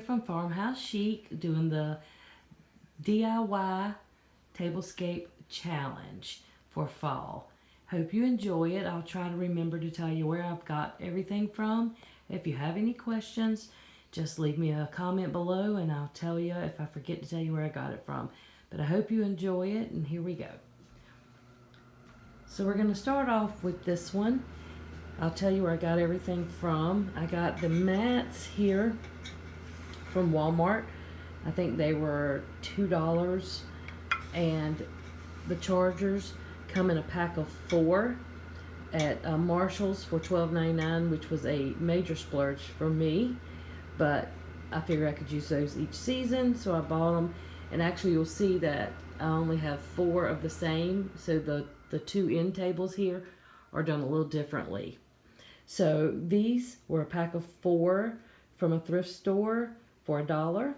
from Farmhouse Chic doing the DIY Tablescape Challenge for fall. Hope you enjoy it. I'll try to remember to tell you where I've got everything from. If you have any questions, just leave me a comment below and I'll tell you if I forget to tell you where I got it from. But I hope you enjoy it, and here we go. So we're going to start off with this one. I'll tell you where I got everything from. I got the mats here from Walmart. I think they were $2, and the chargers come in a pack of 4 at Marshall's for $12.99, which was a major splurge for me, but I figured I could use those each season, so I bought them. And actually you'll see that I only have 4 of the same, so the 2 end tables here are done a little differently. So these were a pack of 4 from a thrift store for $1.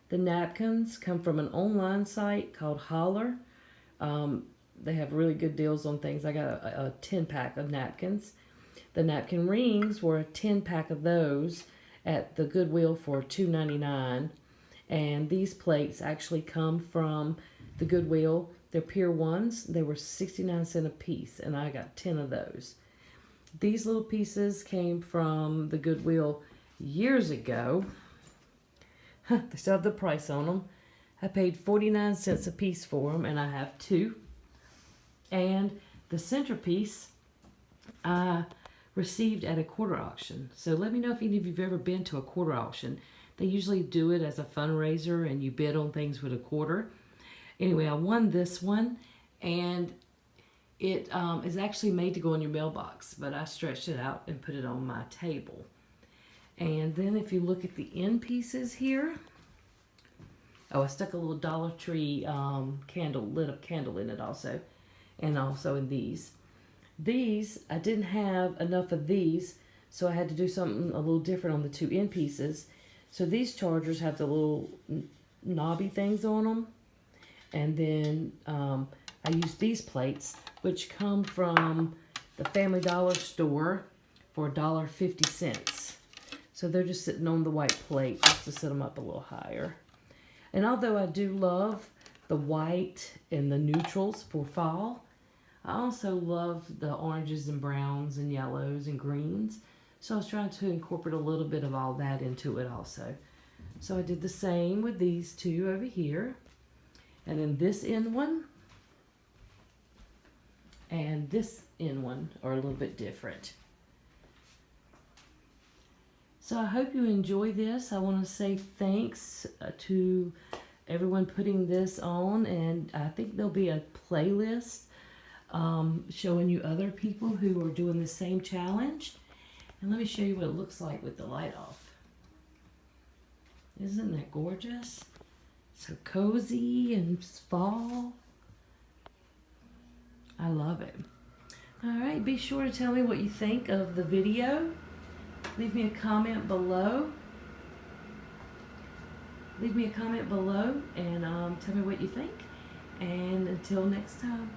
The napkins come from an online site called Holler. They have really good deals on things. I got a 10-pack of napkins. The napkin rings were a 10-pack of those at the Goodwill for $2.99. And these plates actually come from the Goodwill. They're Pier 1s. They were 69 cents a piece, and I got 10 of those. These little pieces came from the Goodwill years ago. They still have the price on them. I paid 49 cents a piece for them, and I have 2. And the centerpiece I received at a quarter auction. So let me know if any of you have ever been to a quarter auction. They usually do it as a fundraiser, and you bid on things with a quarter. Anyway, I won this one, and it is actually made to go in your mailbox, but I stretched it out and put it on my table. And then if you look at the end pieces here, oh, I stuck a little Dollar Tree lit up candle in it also, and also in these. These, I didn't have enough of these, so I had to do something a little different on the 2 end pieces. So these chargers have the little knobby things on them. And then I used these plates, which come from the Family Dollar store for $1.50. So they're just sitting on the white plate just to set them up a little higher. And although I do love the white and the neutrals for fall, I also love the oranges and browns and yellows and greens. So I was trying to incorporate a little bit of all that into it also. So I did the same with these 2 over here. And then this end one and this end one are a little bit different. So I hope you enjoy this. I want to say thanks to everyone putting this on, and I think there'll be a playlist showing you other people who are doing the same challenge. And let me show you what it looks like with the light off. Isn't that gorgeous? So cozy and fall. I love it. All right, be sure to tell me what you think of the video. Leave me a comment below. Leave me a comment below and tell me what you think. And until next time.